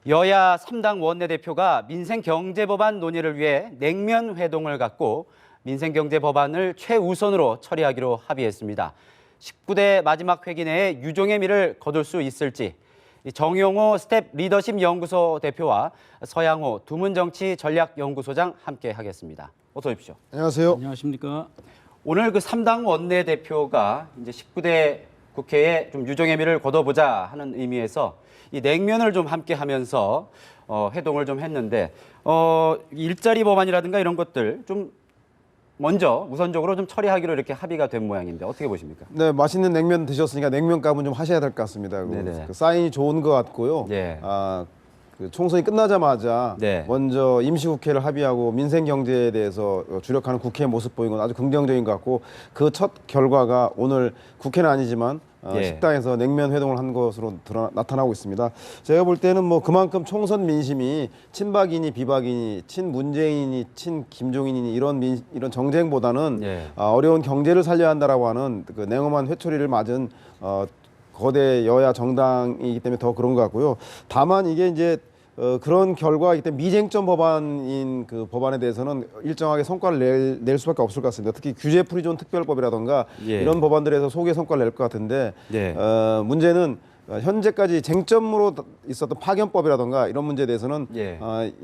여야 3당 원내대표가 민생경제법안 논의를 위해 냉면 회동을 갖고 민생경제법안을 최우선으로 처리하기로 합의했습니다. 19대 마지막 회기 내에 유종의 미를 거둘 수 있을지 정용호 스텝 리더십 연구소 대표와 서양호 두문정치 전략연구소장 함께 하겠습니다. 어서 오십시오. 안녕하세요. 안녕하십니까. 오늘 그 3당 원내대표가 이제 19대 국회에 좀 유종의 미를 거둬보자 하는 의미에서 이 냉면을 좀 함께 하면서 회동을 좀 했는데 일자리 법안이라든가 이런 것들 좀 먼저 우선적으로 좀 처리하기로 이렇게 합의가 된 모양인데 어떻게 보십니까? 네, 맛있는 냉면 드셨으니까 냉면 값은 좀 하셔야 될 것 같습니다. 그 사인이 좋은 것 같고요. 네. 그 총선이 끝나자마자 네. 먼저 임시국회를 합의하고 민생 경제에 대해서 주력하는 국회의 모습 보인 건 아주 긍정적인 것 같고 그 첫 결과가 오늘 국회는 아니지만 식당에서 냉면 회동을 한 것으로 나타나고 있습니다. 제가 볼 때는 뭐 그만큼 총선 민심이 친박이니 비박이니 친문재인이니 친김종인이니 이런 정쟁보다는 어려운 경제를 살려야 한다라고 하는 그 냉엄한 회초리를 맞은 거대 여야 정당이기 때문에 더 그런 것 같고요. 다만 이게 이제 그런 결과이기 때문에 미쟁점 법안인 그 법안에 대해서는 일정하게 성과를 낼 수밖에 없을 것 같습니다. 특히 규제 프리존 특별법이라던가 이런 법안들에서 소개 성과를 낼 것 같은데 문제는 현재까지 쟁점으로 있었던 파견법이라던가 이런 문제에 대해서는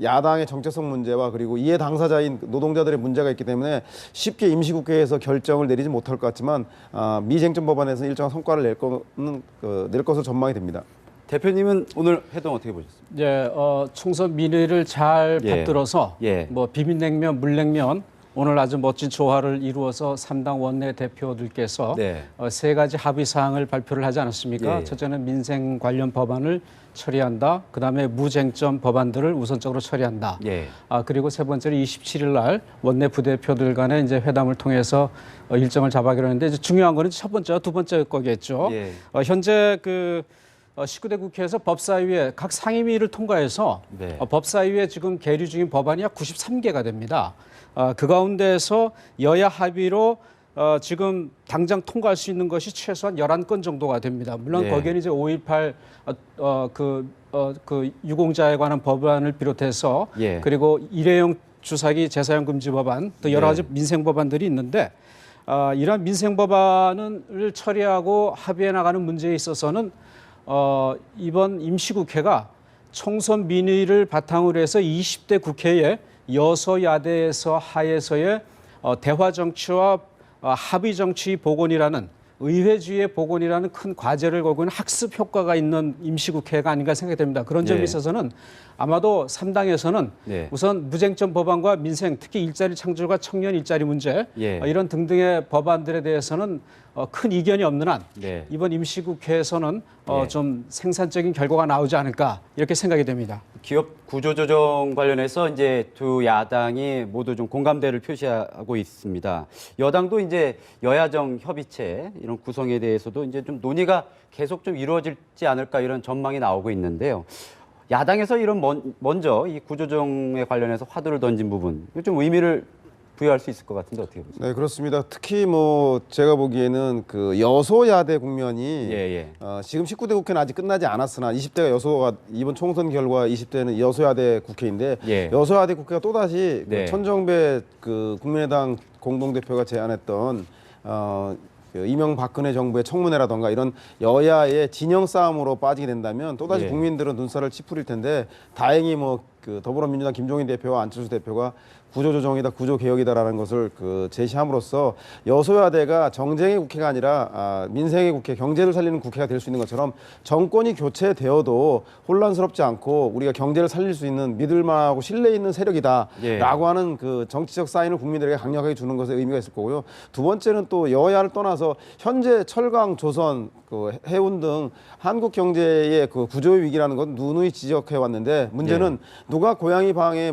야당의 정체성 문제와 그리고 이해 당사자인 노동자들의 문제가 있기 때문에 쉽게 임시국회에서 결정을 내리지 못할 것 같지만 미쟁점 법안에서 일정한 성과를 낼 것으로 전망이 됩니다. 대표님은 오늘 회동 어떻게 보셨습니까? 네, 총선 민의를 잘 받들어서 뭐 비빔냉면, 물냉면 오늘 아주 멋진 조화를 이루어서 3당 원내대표들께서 세 가지 합의 사항을 발표를 하지 않았습니까? 첫째는 민생 관련 법안을 처리한다. 그다음에 무쟁점 법안들을 우선적으로 처리한다. 그리고 세 번째로 27일 날 원내 부대표들 간의 이제 회담을 통해서 일정을 잡아가기로 했는데 이제 중요한 거는 첫 번째와 두 번째 거겠죠. 현재 그 19대 국회에서 법사위에 각 상임위를 통과해서 법사위에 지금 계류 중인 법안이 약 93개가 됩니다. 그 가운데에서 여야 합의로 지금 당장 통과할 수 있는 것이 최소한 11건 정도가 됩니다. 물론 거기에는 이제 5.18 그 유공자에 관한 법안을 비롯해서 그리고 일회용 주사기 재사용 금지 법안 또 여러 가지 민생 법안들이 있는데 이러한 민생 법안을 처리하고 합의해 나가는 문제에 있어서는 이번 임시국회가 총선 민의를 바탕으로 해서 20대 국회에 여소야대에서 하에서의 대화 정치와 합의 정치 복원이라는 의회주의의 복원이라는 큰 과제를 걸고 있는 학습 효과가 있는 임시국회가 아닌가 생각이 됩니다. 그런 점에 있어서는 아마도 3당에서는 우선 무쟁점 법안과 민생, 특히 일자리 창출과 청년 일자리 문제 이런 등등의 법안들에 대해서는 큰 이견이 없는 한 이번 임시국회에서는 좀 생산적인 결과가 나오지 않을까 이렇게 생각이 됩니다. 기업 구조조정 관련해서 이제 두 야당이 모두 좀 공감대를 표시하고 있습니다. 여당도 이제 여야정 협의체 이런 구성에 대해서도 이제 좀 논의가 계속 좀 이루어지지 않을까 이런 전망이 나오고 있는데요. 야당에서 이런 먼저 이 구조조정에 관련해서 화두를 던진 부분 좀 의미를 부여할 수 있을 것 같은데 어떻게 보세요? 네, 그렇습니다. 특히 뭐 제가 보기에는 그 여소야대 국면이 지금 19대 국회는 아직 끝나지 않았으나 20대가 여소가 이번 총선 결과 20대는 여소야대 국회인데 여소야대 국회가 또다시 그 천정배 그 국민의당 공동대표가 제안했던 그 이명박근혜 정부의 청문회라던가 이런 여야의 진영 싸움으로 빠지게 된다면 또다시 국민들은 눈살을 찌푸릴 텐데 다행히 뭐 그 더불어민주당 김종인 대표와 안철수 대표가 구조조정이다, 구조개혁이다라는 것을 그 제시함으로써 여소야대가 정쟁의 국회가 아니라 민생의 국회, 경제를 살리는 국회가 될 수 있는 것처럼 정권이 교체되어도 혼란스럽지 않고 우리가 경제를 살릴 수 있는 믿을만하고 신뢰 있는 세력이다라고 하는 그 정치적 사인을 국민들에게 강력하게 주는 것에 의미가 있을 거고요. 두 번째는 또 여야를 떠나서 현재 철강, 조선, 그 해운 등 한국 경제의 그 구조의 위기라는 건 누누이 지적해 왔는데 문제는 누가 고양이 방에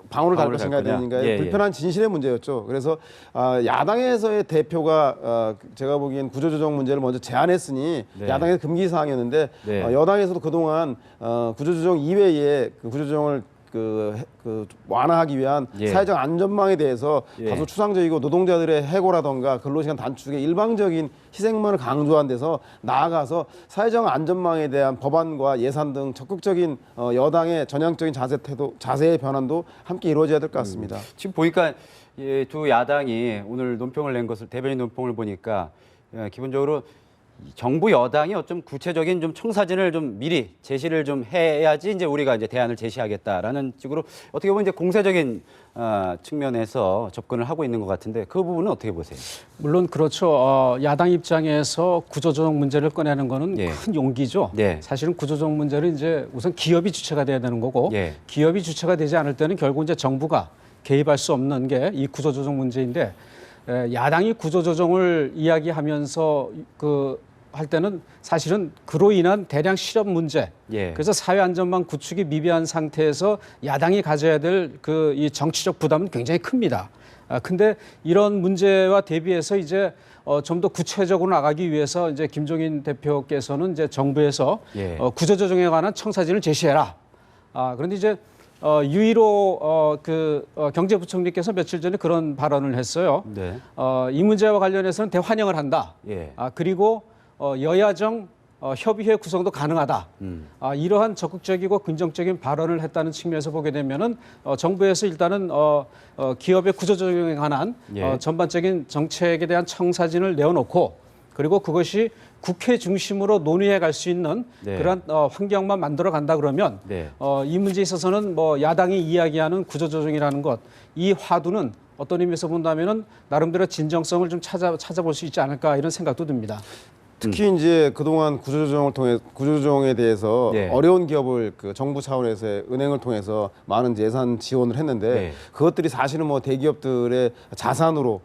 방울을 달 것인가에 대한가의 불편한 진실의 문제였죠. 그래서 야당에서의 대표가 제가 보기엔 구조조정 문제를 먼저 제안했으니 야당의 금기 사항이었는데 여당에서도 그동안 구조조정 이외에 그 구조조정을 완화하기 위한 사회적 안전망에 대해서 다소 추상적이고 노동자들의 해고라던가 근로시간 단축의 일방적인 희생만을 강조한 데서 나아가서 사회적 안전망에 대한 법안과 예산 등 적극적인 여당의 전향적인 자세의 변환도 함께 이루어져야 될 것 같습니다. 지금 보니까 두 야당이 오늘 논평을 낸 것을 대변인 논평을 보니까 기본적으로 정부 여당이 어좀 구체적인 좀 청사진을 좀 미리 제시를 좀 해야지 이제 우리가 이제 대안을 제시하겠다라는 식으로 어떻게 보면 이제 공세적인 측면에서 접근을 하고 있는 것 같은데 그 부분은 어떻게 보세요? 물론 그렇죠. 야당 입장에서 구조조정 문제를 꺼내는 거는 예. 큰 용기죠. 네. 사실은 구조조정 문제는 이제 우선 기업이 주체가 돼야 되는 거고 예. 기업이 주체가 되지 않을 때는 결국 이제 정부가 개입할 수 없는 게 이 구조조정 문제인데 야당이 구조조정을 이야기하면서 할 때는 사실은 그로 인한 대량 실업 문제, 그래서 사회 안전망 구축이 미비한 상태에서 야당이 가져야 될 이 정치적 부담은 굉장히 큽니다. 근데 이런 문제와 대비해서 이제 좀 더 구체적으로 나가기 위해서 이제 김종인 대표께서는 이제 정부에서 구조조정에 관한 청사진을 제시해라. 그런데 이제 유일호 경제부총리께서 며칠 전에 그런 발언을 했어요. 네. 이 문제와 관련해서는 대환영을 한다. 그리고 여야정 협의회 구성도 가능하다. 이러한 적극적이고 긍정적인 발언을 했다는 측면에서 보게 되면은 정부에서 일단은 기업의 구조조정에 관한 전반적인 정책에 대한 청사진을 내어놓고 그리고 그것이 국회 중심으로 논의해 갈 수 있는 그런 환경만 만들어 간다 그러면 이 문제에 있어서는 뭐 야당이 이야기하는 구조조정이라는 것, 이 화두는 어떤 의미에서 본다면은 나름대로 진정성을 좀 찾아볼 수 있지 않을까 이런 생각도 듭니다. 특히 이제 그동안 구조조정에 대해서 어려운 기업을 정부 차원에서 은행을 통해서 많은 예산 지원을 했는데 그것들이 사실은 뭐 대기업들의 자산으로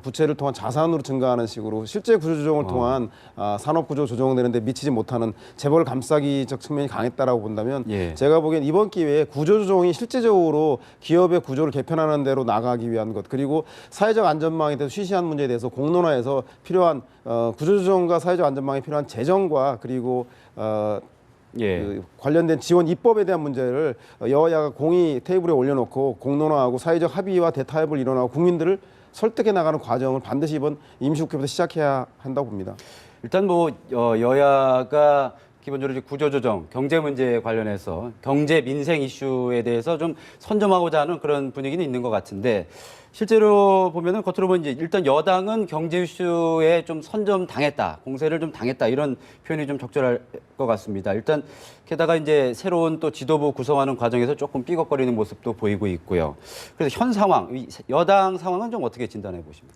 부채를 통한 자산으로 증가하는 식으로 실제 구조조정을 통한 산업구조 조정되는 데 미치지 못하는 재벌 감싸기적 측면이 강했다라고 본다면 제가 보기엔 이번 기회에 구조조정이 실제적으로 기업의 구조를 개편하는 대로 나가기 위한 것 그리고 사회적 안전망에 대해서 쉬쉬한 문제에 대해서 공론화해서 필요한 구조조정과 사회적 안전망에 필요한 재정과 그리고 관련된 지원 입법에 대한 문제를 여야가 공히 테이블에 올려놓고 공론화하고 사회적 합의와 대타협을 일어나고 국민들을 설득해 나가는 과정을 반드시 이번 임시국회부터 시작해야 한다고 봅니다. 일단 뭐 여야가 기본적으로 이제 구조조정, 경제 문제에 관련해서 경제 민생 이슈에 대해서 좀 선점하고자 하는 그런 분위기는 있는 것 같은데 실제로 보면은 겉으로 보면 이제 일단 여당은 경제 이슈에 좀 선점당했다, 공세를 좀 당했다 이런 표현이 좀 적절할 것 같습니다. 일단 게다가 이제 새로운 또 지도부 구성하는 과정에서 조금 삐걱거리는 모습도 보이고 있고요. 그래서 현 상황, 여당 상황은 좀 어떻게 진단해 보십니까?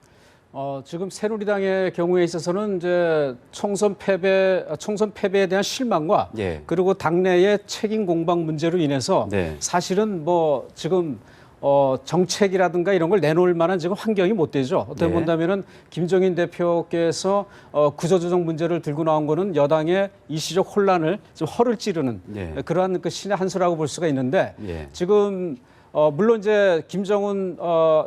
지금 새누리당의 경우에 있어서는 이제 총선 패배에 대한 실망과 그리고 당내의 책임 공방 문제로 인해서 사실은 뭐 지금 정책이라든가 이런 걸 내놓을 만한 지금 환경이 못 되죠. 어떻게 본다면은 김종인 대표께서 구조조정 문제를 들고 나온 거는 여당의 일시적 혼란을 좀 허를 찌르는 그러한 신의 한 수라고 볼 수가 있는데 지금 물론 이제 김정은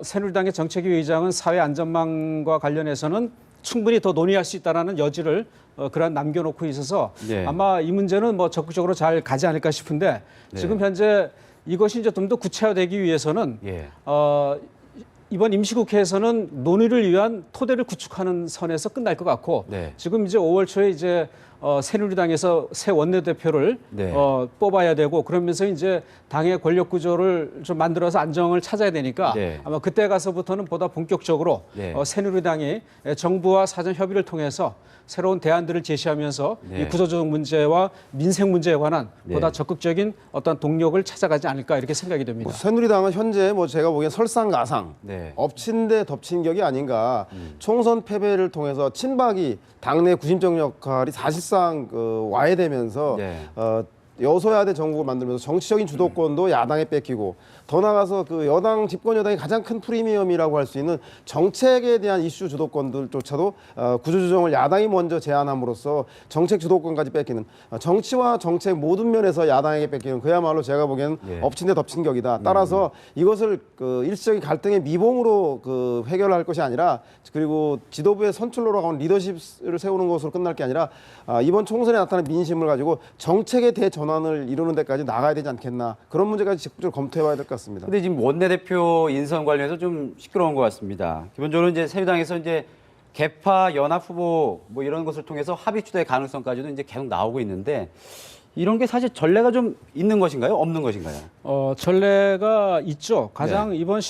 새누리당의 정책위 의장은 사회 안전망과 관련해서는 충분히 더 논의할 수 있다라는 여지를 그런 남겨놓고 있어서 아마 이 문제는 뭐 적극적으로 잘 가지 않을까 싶은데 지금 현재 이것이 이제 좀 더 구체화되기 위해서는 이번 임시국회에서는 논의를 위한 토대를 구축하는 선에서 끝날 것 같고 지금 이제 5월 초에 이제 새누리당에서 새 원내대표를 뽑아야 되고 그러면서 이제 당의 권력 구조를 좀 만들어서 안정을 찾아야 되니까 아마 그때 가서부터는 보다 본격적으로 새누리당이 정부와 사전 협의를 통해서 새로운 대안들을 제시하면서 이 구조조정 문제와 민생 문제에 관한 보다 적극적인 어떤 동력을 찾아가지 않을까 이렇게 생각이 됩니다. 새누리당은 현재 뭐 제가 보기엔 설상가상 엎친 데 덮친 격이 아닌가. 총선 패배를 통해서 친박이 당내 구심적 역할이 사실상 와해되면서 여소야대 정국을 만들면서 정치적인 주도권도 야당에 뺏기고 더 나아가서 여당 집권 여당이 가장 큰 프리미엄이라고 할 수 있는 정책에 대한 이슈 주도권들조차도 구조조정을 야당이 먼저 제안함으로써 정책 주도권까지 뺏기는 정치와 정책 모든 면에서 야당에게 뺏기는 그야말로 제가 보기에는 엎친 데 덮친 격이다. 따라서 이것을 일시적인 갈등의 미봉으로 해결할 것이 아니라 그리고 지도부의 선출로로 가는 리더십을 세우는 것으로 끝날 게 아니라 이번 총선에 나타난 민심을 가지고 정책의 대전 권한을 이루는 데까지 나가야 되지 않겠나. 그런 문제까지 적극적으로 검토해봐야 될 것 같습니다. 근데 지금 원내대표 인선 관련해서 좀 시끄러운 것 같습니다. 기본적으로 이제 새누리당에서 이제 개파 연합 후보 뭐 이런 것을 통해서 합의 추대 가능성까지도 이제 계속 나오고 있는데 이런 게 사실 전례가 좀 있는 것인가요? 없는 것인가요? 전례가 있죠. 가장 이번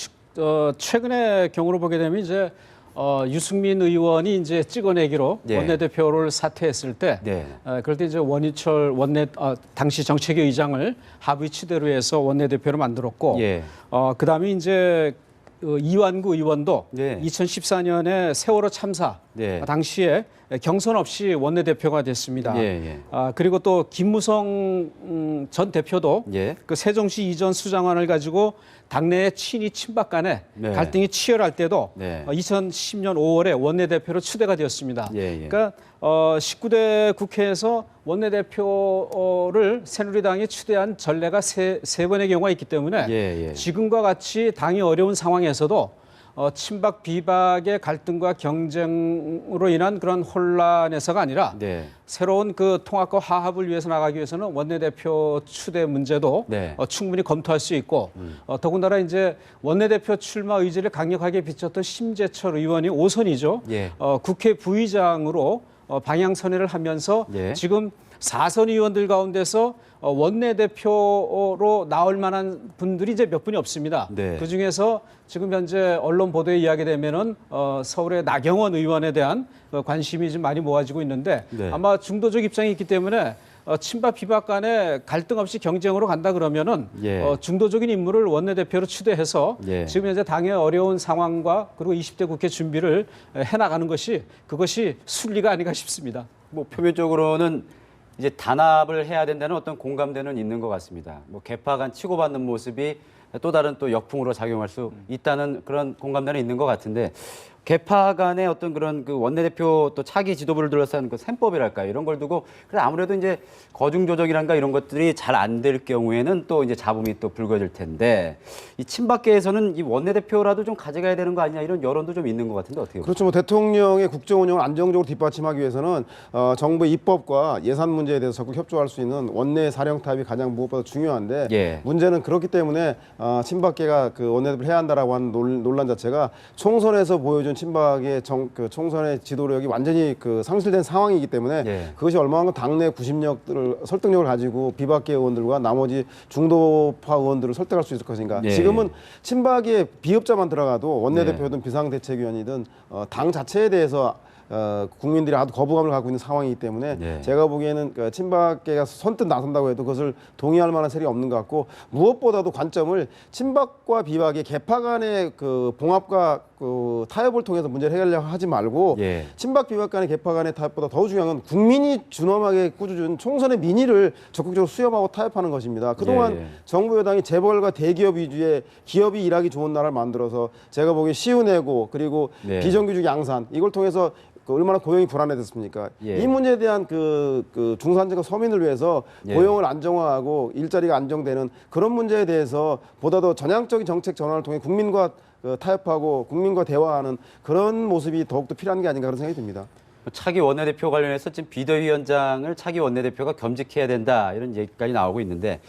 최근의 경우로 보게 되면 이제 유승민 의원이 이제 찍어내기로 원내대표를 사퇴했을 때, 그럴 때 이제 원희철 당시 정책위 의장을 합의 추대로 해서 원내대표로 만들었고, 그 다음에 이제 이완구 의원도 2014년에 세월호 참사 당시에 경선 없이 원내대표가 됐습니다. 그리고 또 김무성 전 대표도 그 세종시 이전 수장안을 가지고 당내의 친이 친박 간에 갈등이 치열할 때도 2010년 5월에 원내대표로 추대가 되었습니다. 그러니까 19대 국회에서 원내대표를 새누리당이 추대한 전례가 세 번의 경우가 있기 때문에 지금과 같이 당이 어려운 상황에서도 친박 비박의 갈등과 경쟁으로 인한 그런 혼란에서가 아니라 새로운 그 통합과 화합을 위해서 나가기 위해서는 원내대표 추대 문제도 충분히 검토할 수 있고 더군다나 이제 원내대표 출마 의지를 강력하게 비췄던 심재철 의원이 5선이죠. 국회 부의장으로 방향 선회를 하면서 지금 4선 의원들 가운데서 원내대표로 나올 만한 분들이 이제 몇 분이 없습니다. 그 중에서 지금 현재 언론 보도에 이야기 되면은 서울의 나경원 의원에 대한 관심이 좀 많이 모아지고 있는데 아마 중도적 입장이 있기 때문에 친박 비박 간에 갈등 없이 경쟁으로 간다 그러면은 중도적인 인물을 원내대표로 추대해서 지금 현재 당의 어려운 상황과 그리고 20대 국회 준비를 해나가는 것이 그것이 순리가 아닌가 싶습니다. 뭐 표면적으로는 이제 단합을 해야 된다는 어떤 공감대는 있는 것 같습니다. 뭐 개파 간 치고받는 모습이 또 다른 또 역풍으로 작용할 수 있다는 그런 공감대는 있는 것 같은데 개파 간의 어떤 그런 그 원내대표 또 차기 지도부를 둘러싼 그 셈법이랄까 이런 걸 두고 그래 아무래도 이제 거중 조정이란가 이런 것들이 잘 안 될 경우에는 또 이제 잡음이 또 불거질 텐데 이 친박계에서는 이 원내대표라도 좀 가져가야 되는 거 아니냐 이런 여론도 좀 있는 것 같은데 어떻게 보세요? 그렇죠. 뭐 대통령의 국정 운영을 안정적으로 뒷받침하기 위해서는 정부의 입법과 예산 문제에 대해서 적극 협조할 수 있는 원내 사령탑이 가장 무엇보다 중요한데 문제는 그렇기 때문에 친박계가 그 원내대표를 해야 한다라고 하는 논란 자체가 총선에서 보여준 친박의 그 총선의 지도력이 완전히 그 상실된 상황이기 때문에 그것이 얼마나 당내 구심력들을 설득력을 가지고 비박계 의원들과 나머지 중도파 의원들을 설득할 수 있을 것인가. 지금은 친박의 비협자만 들어가도 원내대표든 비상대책위원이든 당 자체에 대해서 국민들이 아주 거부감을 갖고 있는 상황이기 때문에 제가 보기에는 그 친박계가 선뜻 나선다고 해도 그것을 동의할 만한 세력이 없는 것 같고 무엇보다도 관점을 친박과 비박의 개파 간의 그 봉합과 그 타협을 통해서 문제를 해결하려고 하지 말고 친박 비박 간의 개파 간의 타협보다 더 중요한 건 국민이 준엄하게 꾸준히 총선의 민의를 적극적으로 수렴하고 타협하는 것입니다. 그동안 정부 여당이 재벌과 대기업 위주의 기업이 일하기 좋은 나라를 만들어서 제가 보기에 시운해고 그리고 비정규직 양산 이걸 통해서 얼마나 고용이 불안해졌습니까? 이 문제에 대한 그 중산층과 서민을 위해서 고용을 안정화하고 일자리가 안정되는 그런 문제에 대해서 보다 더 전향적인 정책 전환을 통해 국민과 타협하고 국민과 대화하는 그런 모습이 더욱더 필요한 게 아닌가 그런 생각이 듭니다. 차기 원내대표 관련해서 지금 비대위원장을 차기 원내대표가 겸직해야 된다 이런 얘기까지 나오고 있는데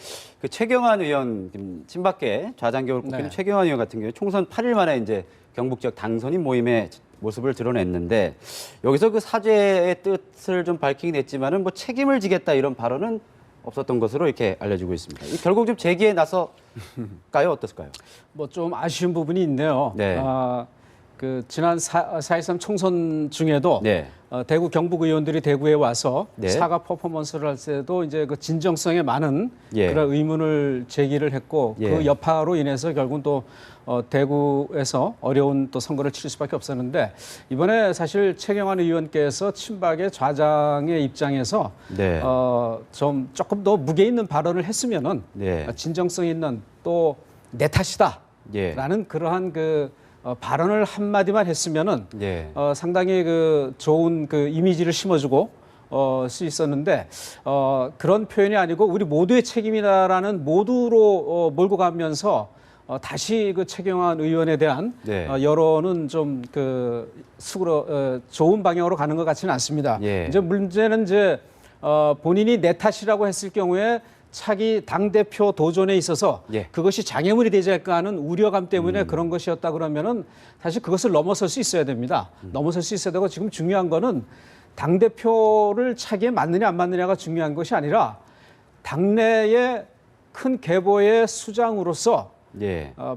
그 최경환 의원 친박계 좌장격을 꼽히는 최경환 의원 같은 경우 총선 8일 만에 이제 경북 지역 당선인 모임에 모습을 드러냈는데 여기서 그 사죄의 뜻을 좀 밝히긴 했지만은 뭐 책임을 지겠다 이런 발언은 없었던 것으로 이렇게 알려지고 있습니다. 결국 좀 재기에 나서까요? 어떻을까요? 뭐 좀 아쉬운 부분이 있네요. 그 지난 4.13 총선 중에도 대구 경북 의원들이 대구에 와서 사과 퍼포먼스를 할 때도 이제 그 진정성에 많은 그런 의문을 제기를 했고 그 여파로 인해서 결국은 또 대구에서 어려운 또 선거를 치를 수밖에 없었는데 이번에 사실 최경환 의원께서 친박의 좌장의 입장에서 좀 조금 더 무게 있는 발언을 했으면은 진정성 있는 또 내 탓이다라는 그러한 그 발언을 한마디만 했으면은 상당히 그 좋은 그 이미지를 심어주고 수 있었는데 그런 표현이 아니고 우리 모두의 책임이다라는 모두로 몰고 가면서 다시 그 최경환 의원에 대한 여론은 좀 그 좋은 방향으로 가는 것 같지는 않습니다. 이제 문제는 이제 본인이 내 탓이라고 했을 경우에 차기 당대표 도전에 있어서 그것이 장애물이 되지 않을까 하는 우려감 때문에 그런 것이었다 그러면은 사실 그것을 넘어설 수 있어야 됩니다. 넘어설 수 있어야 되고 지금 중요한 거는 당대표를 차기에 맞느냐 안 맞느냐가 중요한 것이 아니라 당내의 큰 계보의 수장으로서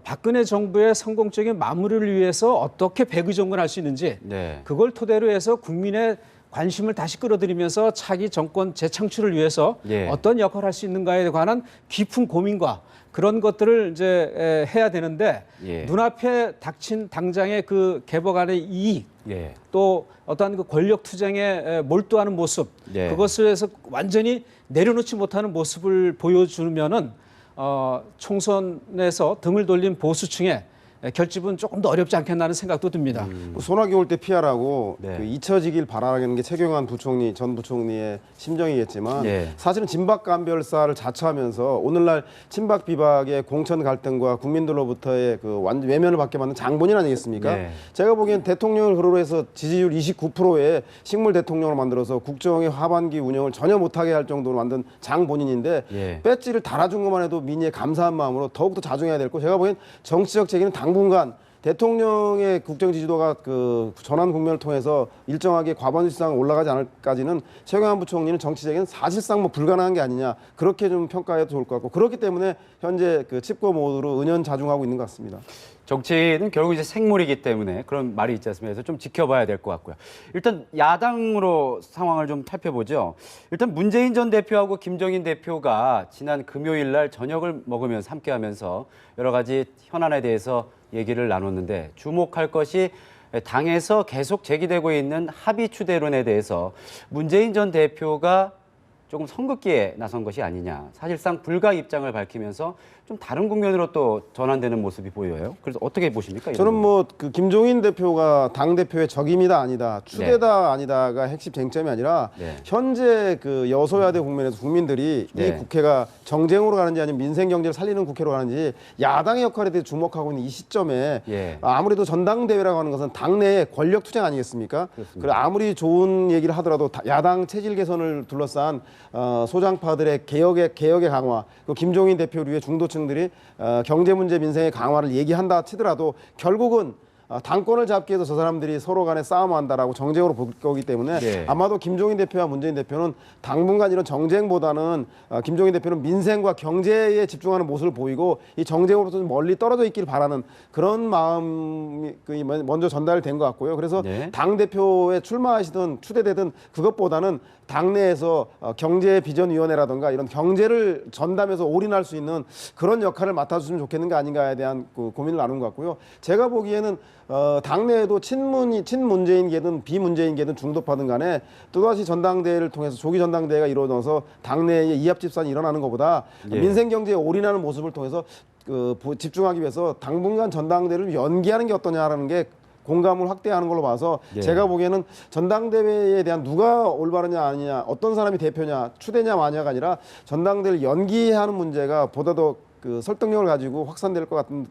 박근혜 정부의 성공적인 마무리를 위해서 어떻게 백의종군할 수 있는지 그걸 토대로 해서 국민의 관심을 다시 끌어들이면서 차기 정권 재창출을 위해서 어떤 역할을 할 수 있는가에 관한 깊은 고민과 그런 것들을 이제 해야 되는데 눈앞에 닥친 당장의 그 계보 간의 이익 또 어떠한 그 권력 투쟁에 몰두하는 모습 그것을 해서 완전히 내려놓지 못하는 모습을 보여주면은 총선에서 등을 돌린 보수층의 결집은 조금 더 어렵지 않겠나 하는 생각도 듭니다. 소나기 올 때 피하라고 그 잊혀지길 바라는 게 최경환 부총리 전 부총리의 심정이겠지만 사실은 진박감별사를 자처하면서 오늘날 친박 비박의 공천 갈등과 국민들로부터의 그 완전 외면을 받게 만든 장본인 아니겠습니까? 제가 보기엔 대통령을 그러로 해서 지지율 29%의 식물 대통령을 만들어서 국정의 하반기 운영을 전혀 못하게 할 정도로 만든 장본인인데 배지를 달아준 것만 해도 민의에 감사한 마음으로 더욱더 자중해야 될 거고 제가 보기엔 정치적 책임은 당분간 대통령의 국정 지지도가 그 전환 국면을 통해서 일정하게 과반수 올라가지 않을까지는 최경환 부총리는 정치적인 사실상 뭐 불가능한 게 아니냐 그렇게 좀 평가해도 좋을 것 같고 그렇기 때문에 현재 그 칩고 모드로 은연자중하고 있는 것 같습니다. 정치는 결국 이제 생물이기 때문에 그런 말이 있지 않습니까? 그래서 좀 지켜봐야 될 것 같고요. 일단 야당으로 상황을 좀 살펴보죠. 일단 문재인 전 대표하고 김종인 대표가 지난 금요일 날 저녁을 먹으면서 함께하면서 여러 가지 현안에 대해서 얘기를 나눴는데 주목할 것이 당에서 계속 제기되고 있는 합의 추대론에 대해서 문재인 전 대표가 조금 선긋기에 나선 것이 아니냐. 사실상 불가 입장을 밝히면서 좀 다른 국면으로 또 전환되는 모습이 보여요. 그래서 어떻게 보십니까? 저는 뭐 그 김종인 대표가 당 대표의 적임이다 아니다, 추대다 아니다가 핵심 쟁점이 아니라 현재 그 여소야대 국면에서 국민들이 이 국회가 정쟁으로 가는지 아니면 민생 경제를 살리는 국회로 가는지 야당의 역할에 대해 주목하고 있는 이 시점에 아무래도 전당대회라고 하는 것은 당내의 권력 투쟁 아니겠습니까? 그리고 아무리 좋은 얘기를 하더라도 야당 체질 개선을 둘러싼 소장파들의 개혁의 강화, 그 김종인 대표를 위해 중도층들이 경제 문제 민생의 강화를 얘기한다 치더라도 결국은 당권을 잡기 위해서 저 사람들이 서로 간에 싸움한다라고 정쟁으로 볼 거기 때문에 아마도 김종인 대표와 문재인 대표는 당분간 이런 정쟁보다는 김종인 대표는 민생과 경제에 집중하는 모습을 보이고 이 정쟁으로부터 좀 멀리 떨어져 있길 바라는 그런 마음이 먼저 전달된 것 같고요. 그래서 당 대표에 출마하시든 추대되든 그것보다는 당내에서 경제비전위원회라든가 이런 경제를 전담해서 올인할 수 있는 그런 역할을 맡아주시면 좋겠는 게 아닌가에 대한 그 고민을 나눈 것 같고요. 제가 보기에는 당내에도 친문재인계든 비문재인계든 중도파든 간에 또다시 전당대회를 통해서 조기 전당대회가 이루어져서 당내에 이합집산이 일어나는 것보다 민생 경제에 올인하는 모습을 통해서 집중하기 위해서 당분간 전당대회를 연기하는 게 어떠냐라는 게 공감을 확대하는 걸로 봐서 제가 보기에는 전당대회에 대한 누가 올바르냐 아니냐 어떤 사람이 대표냐 추대냐 마냐가 아니라 전당대회를 연기하는 문제가 보다 더 그 설득력을 가지고 확산될 것 같은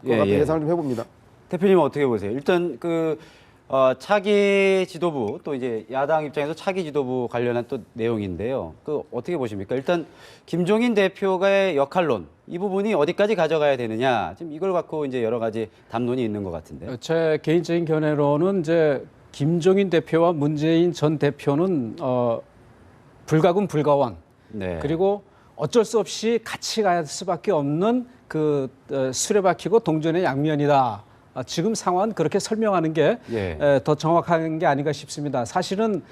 예상을 좀 해봅니다. 대표님은 어떻게 보세요? 일단 차기 지도부 또 이제 야당 입장에서 차기 지도부 관련한 또 내용인데요. 어떻게 보십니까? 일단 김종인 대표의 역할론 이 부분이 어디까지 가져가야 되느냐 지금 이걸 갖고 이제 여러 가지 담론이 있는 것 같은데. 제 개인적인 견해로는 이제 김종인 대표와 문재인 전 대표는 불가군 불가원 그리고 어쩔 수 없이 같이 갈 수밖에 없는 그 수레바퀴고 동전의 양면이다. 지금 상황은 그렇게 설명하는 게 더 정확한 게 아닌가 싶습니다. 사실은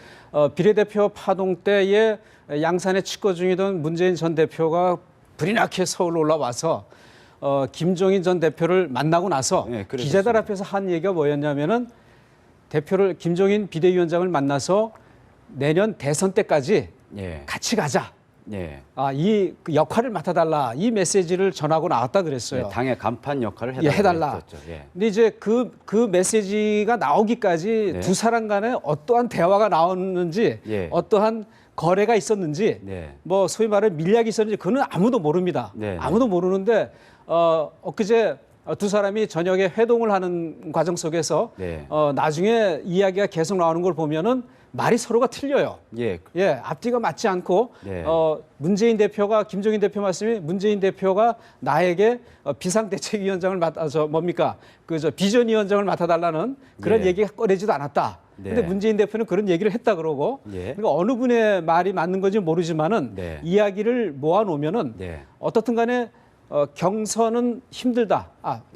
비례대표 파동 때에 양산에 칩거 중이던 문재인 전 대표가 불이 나게 서울로 올라와서 김종인 전 대표를 만나고 나서 기자들 앞에서 한 얘기가 뭐였냐면은 김종인 비대위원장을 만나서 내년 대선 때까지 같이 가자. 그 역할을 맡아달라 이 메시지를 전하고 나왔다 그랬어요. 당의 간판 역할을 해달라. 근데 이제 그 메시지가 나오기까지 두 사람 간에 어떠한 대화가 나왔는지 어떠한 거래가 있었는지 뭐 소위 말해 밀약이 있었는지 그거는 아무도 모릅니다. 아무도 모르는데 엊그제 두 사람이 저녁에 회동을 하는 과정 속에서 나중에 이야기가 계속 나오는 걸 보면은 말이 서로가 틀려요. 예. 예, 앞뒤가 맞지 않고 네. 문재인 대표가 김종인 대표 말씀이 문재인 대표가 나에게 비상대책위원장을 맡아서 뭡니까 그 비전위원장을 맡아달라는 그런 네. 얘기가 꺼내지도 않았다. 네. 근데 문재인 대표는 그런 얘기를 했다 그러고 네. 그러니까 어느 분의 말이 맞는 건지 모르지만은 네. 이야기를 모아놓으면은 네. 어떻든간에 경선은 힘들다.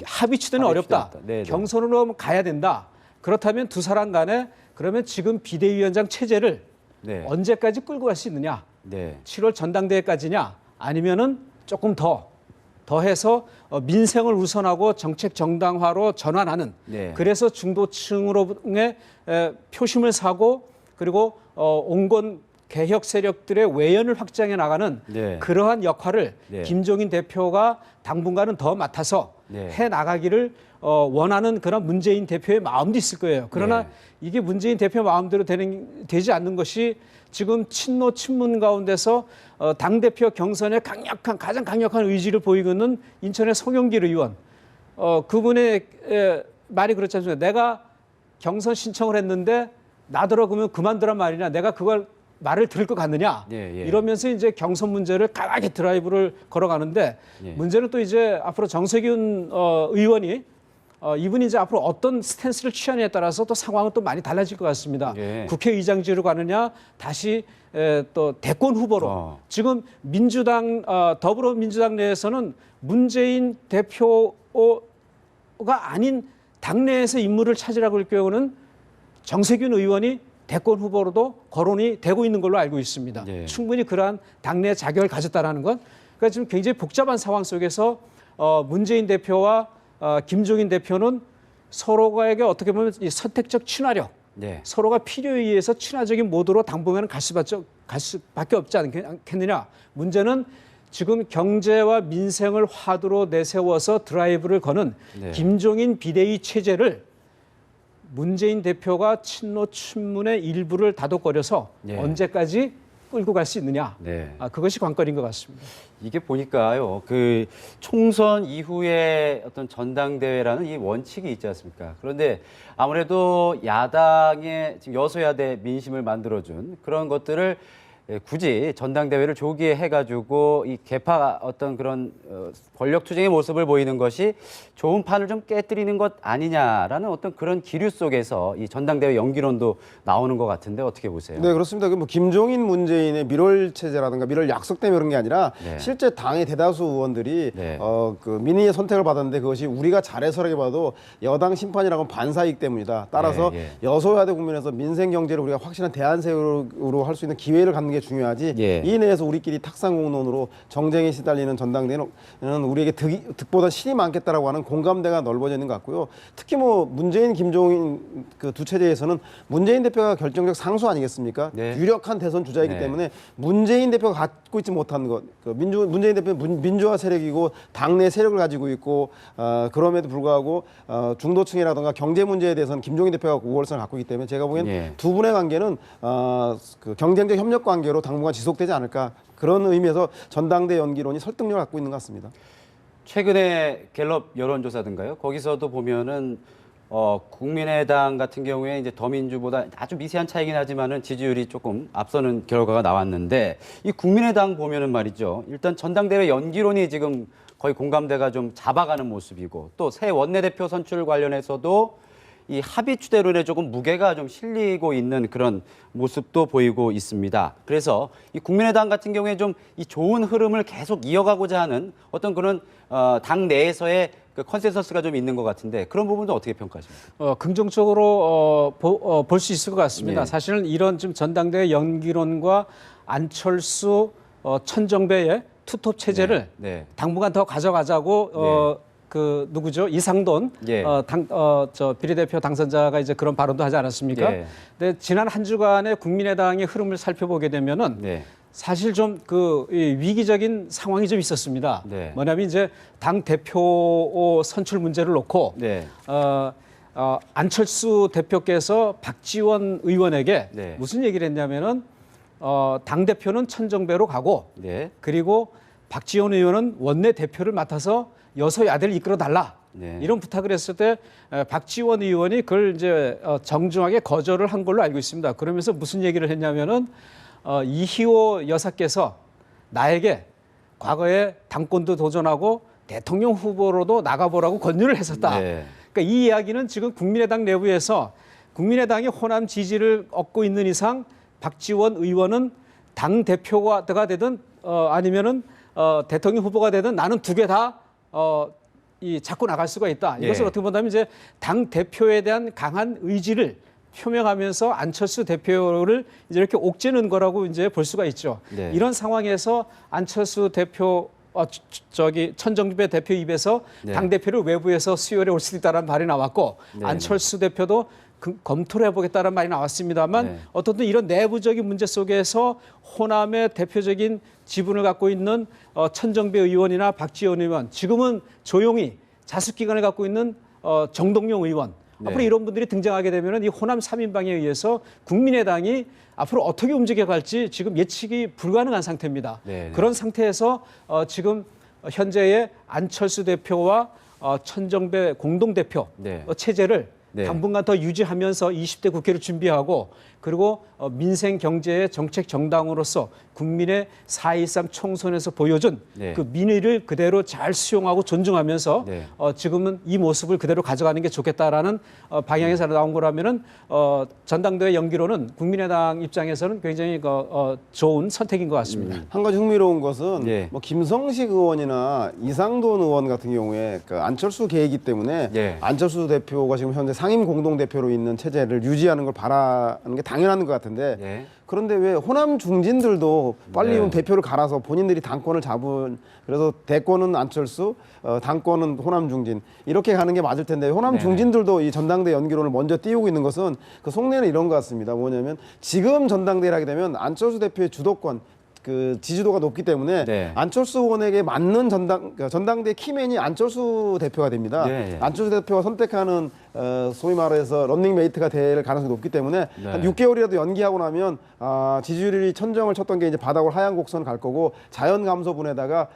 합의 추대는 어렵다. 네, 네. 경선으로 가야 된다. 그렇다면 두 사람 간에 그러면 지금 비대위원장 체제를 네. 언제까지 끌고 갈 수 있느냐? 네. 7월 전당대회까지냐? 아니면은 조금 더해서 민생을 우선하고 정책 정당화로 전환하는. 네. 그래서 중도층으로의 표심을 사고 그리고 온건 개혁 세력들의 외연을 확장해 나가는 네. 그러한 역할을 네. 김종인 대표가 당분간은 더 맡아서 네. 해 나가기를 원하는 그런 문재인 대표의 마음도 있을 거예요. 그러나 네. 이게 문재인 대표 마음대로 되지 않는 것이 지금 친노 친문 가운데서 당대표 경선에 가장 강력한 의지를 보이고 있는 인천의 송영길 의원. 그분의 말이 그렇지 않습니까? 내가 경선 신청을 했는데 나더러 그러면 그만두란 말이냐. 내가 그걸 말을 들을 것 같느냐. 예, 예. 이러면서 이제 경선 문제를 강하게 드라이브를 걸어가는데 예. 문제는 또 이제 앞으로 정세균 의원이 이분이 이제 앞으로 어떤 스탠스를 취하느냐에 따라서 또 상황은 또 많이 달라질 것 같습니다. 예. 국회의장직으로 가느냐 다시 또 대권 후보로 지금 민주당 더불어민주당 내에서는 문재인 대표가 아닌 당내에서 인물을 찾으라고 할 경우는 정세균 의원이 대권 후보로도 거론이 되고 있는 걸로 알고 있습니다. 예. 충분히 그러한 당내 자격을 가졌다라는 것. 그러니까 지금 굉장히 복잡한 상황 속에서 문재인 대표와 김종인 대표는 서로가에게 어떻게 보면 이 선택적 친화력, 네. 서로가 필요에 의해서 친화적인 모드로 당분간은 갈 수밖에 없지 않겠느냐. 문제는 지금 경제와 민생을 화두로 내세워서 드라이브를 거는 네. 김종인 비대위 체제를 문재인 대표가 친노 친문의 일부를 다독거려서 네. 언제까지 끌고 갈 수 있느냐. 네. 그것이 관건인 것 같습니다. 이게 보니까요, 그 총선 이후에 어떤 전당대회라는 이 원칙이 있지 않습니까? 그런데 아무래도 야당의 지금 여소야대 민심을 만들어준 그런 것들을 굳이 전당대회를 조기에 해가지고 이 개파 어떤 그런 권력 투쟁의 모습을 보이는 것이 좋은 판을 좀 깨뜨리는 것 아니냐라는 어떤 그런 기류 속에서 이 전당대회 연기론도 나오는 것 같은데 어떻게 보세요? 네, 그렇습니다. 그 뭐 김종인 문재인의 밀월 체제라든가 밀월 약속 때문에 그런 게 아니라 네. 실제 당의 대다수 의원들이 네. 그 민의의 선택을 받았는데 그것이 우리가 잘해서라기보다도 여당 심판이라고 반사이기 때문이다. 따라서 예. 여소야대 국면에서 민생 경제를 우리가 확실한 대안세로 할 수 있는 기회를 갖는 게 중요하지. 예. 이 내에서 우리끼리 탁상공론으로 정쟁에 시달리는 전당대회는 우리에게 득보다 실이 많겠다라고 하는 공감대가 넓어져 있는 것 같고요. 특히 뭐 문재인, 김종인 그 두 체제에서는 문재인 대표가 결정적 상수 아니겠습니까? 네. 유력한 대선 주자이기 네. 때문에 문재인 대표가 갖고 있지 못한 것, 문재인 대표는 민주화 세력이고 당내 세력을 가지고 있고 그럼에도 불구하고 중도층이라든가 경제 문제에 대해서는 김종인 대표가 우월성을 갖고 있기 때문에 제가 보기엔 예. 두 분의 관계는 그 경쟁적 협력 관계로 당분간 지속되지 않을까 그런 의미에서 전당대 연기론이 설득력을 갖고 있는 것 같습니다. 최근에 갤럽 여론조사든가요? 거기서도 보면은 국민의당 같은 경우에 이제 더민주보다 아주 미세한 차이긴 하지만은 지지율이 조금 앞서는 결과가 나왔는데 이 국민의당 보면은 말이죠. 일단 전당대회 연기론이 지금 거의 공감대가 좀 잡아가는 모습이고 또 새 원내대표 선출 관련해서도 이 합의 추대론에 조금 무게가 좀 실리고 있는 그런 모습도 보이고 있습니다. 그래서 이 국민의당 같은 경우에 좀 이 좋은 흐름을 계속 이어가고자 하는 어떤 그런 당 내에서의 그 컨센서스가 좀 있는 것 같은데 그런 부분도 어떻게 평가하십니까? 긍정적으로 볼 수 있을 것 같습니다. 네. 사실은 이런 좀 전당대회 연기론과 안철수 천정배의 투톱 체제를 네. 당분간 더 가져가자고 그 누구죠? 이상돈 예. 저 비례대표 당선자가 이제 그런 발언도 하지 않았습니까? 예. 근데 지난 한 주간의 국민의당의 흐름을 살펴보게 되면은 네. 사실 좀 그 위기적인 상황이 좀 있었습니다. 네. 뭐냐면 이제 당 대표 선출 문제를 놓고 네. 안철수 대표께서 박지원 의원에게 네. 무슨 얘기를 했냐면은 당 대표는 천정배로 가고 네. 그리고 박지원 의원은 원내 대표를 맡아서 여소야대를 이끌어 달라. 네. 이런 부탁을 했을 때 박지원 의원이 그걸 이제 정중하게 거절을 한 걸로 알고 있습니다. 그러면서 무슨 얘기를 했냐면은 이희호 여사께서 나에게 과거에 당권도 도전하고 대통령 후보로도 나가보라고 권유를 했었다. 네. 그러니까 이 이야기는 지금 국민의당 내부에서 국민의당이 호남 지지를 얻고 있는 이상 박지원 의원은 당 대표가 되든 아니면은 대통령 후보가 되든 나는 두 개 다 잡고 나갈 수가 있다. 이것을 예. 어떻게 본다면 이제 당 대표에 대한 강한 의지를 표명하면서 안철수 대표를 이제 이렇게 옥죄는 거라고 이제 볼 수가 있죠. 네. 이런 상황에서 안철수 대표 천정배 대표 입에서 네. 당 대표를 외부에서 수혈해 올 수도 있다는 말이 나왔고 네. 안철수 대표도 검토를 해보겠다는 말이 나왔습니다만 네. 어떻든 이런 내부적인 문제 속에서 호남의 대표적인 지분을 갖고 있는 천정배 의원이나 박지원 의원, 지금은 조용히 자숙기간을 갖고 있는 정동영 의원, 네. 앞으로 이런 분들이 등장하게 되면 이 호남 3인방에 의해서 국민의당이 앞으로 어떻게 움직여갈지 지금 예측이 불가능한 상태입니다. 네. 그런 상태에서 지금 현재의 안철수 대표와 천정배 공동대표 네. 체제를 네. 당분간 더 유지하면서 20대 국회를 준비하고 그리고 민생 경제의 정책 정당으로서 국민의 4.13 총선에서 보여준 네. 그 민의를 그대로 잘 수용하고 존중하면서 네. 지금은 이 모습을 그대로 가져가는 게 좋겠다라는 방향에서 나온 거라면은 전당대회 연기로는 국민의당 입장에서는 굉장히 좋은 선택인 것 같습니다. 한 가지 흥미로운 것은 예. 뭐 김성식 의원이나 이상돈 의원 같은 경우에 그 안철수 계이기 때문에 예. 안철수 대표가 지금 현재 상임 공동 대표로 있는 체제를 유지하는 걸 바라는 게 당연한 것 같은데 예. 그런데 왜 호남 중진들도 빨리 네. 대표를 갈아서 본인들이 당권을 잡은 그래서 대권은 안철수, 당권은 호남 중진 이렇게 가는 게 맞을 텐데 호남 네. 중진들도 이 전당대 연기론을 먼저 띄우고 있는 것은 그 속내는 이런 것 같습니다. 뭐냐면 지금 전당대회를 하게 되면 안철수 대표의 주도권 그 지지도가 높기 때문에 네. 안철수 의원에게 맞는 전당대 키맨이 안철수 대표가 됩니다. 네. 안철수 대표가 선택하는 소위 말해서 런닝메이트가 될 가능성이 높기 때문에 네. 한 6개월이라도 연기하고 나면 지지율이 천정을 쳤던 게 이제 바닥으로 하향 곡선 갈 거고 자연 감소분에다가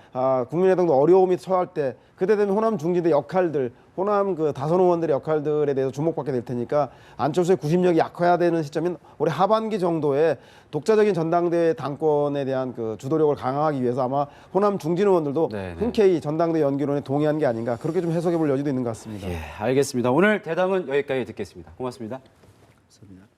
국민의당도 어려움이 처할 때 그때 되면 호남 중진의 역할들 호남 그 다선 의원들의 역할들에 대해서 주목받게 될 테니까 안철수의 구심력이 약화되는 시점인 올해 하반기 정도에 독자적인 전당대회 당권에 대한 그 주도력을 강화하기 위해서 아마 호남 중진 의원들도 네네. 흔쾌히 전당대 연기론에 동의한 게 아닌가 그렇게 좀 해석해 볼 여지도 있는 것 같습니다. 예, 알겠습니다. 오늘 대담은 여기까지 듣겠습니다. 고맙습니다. 감사합니다.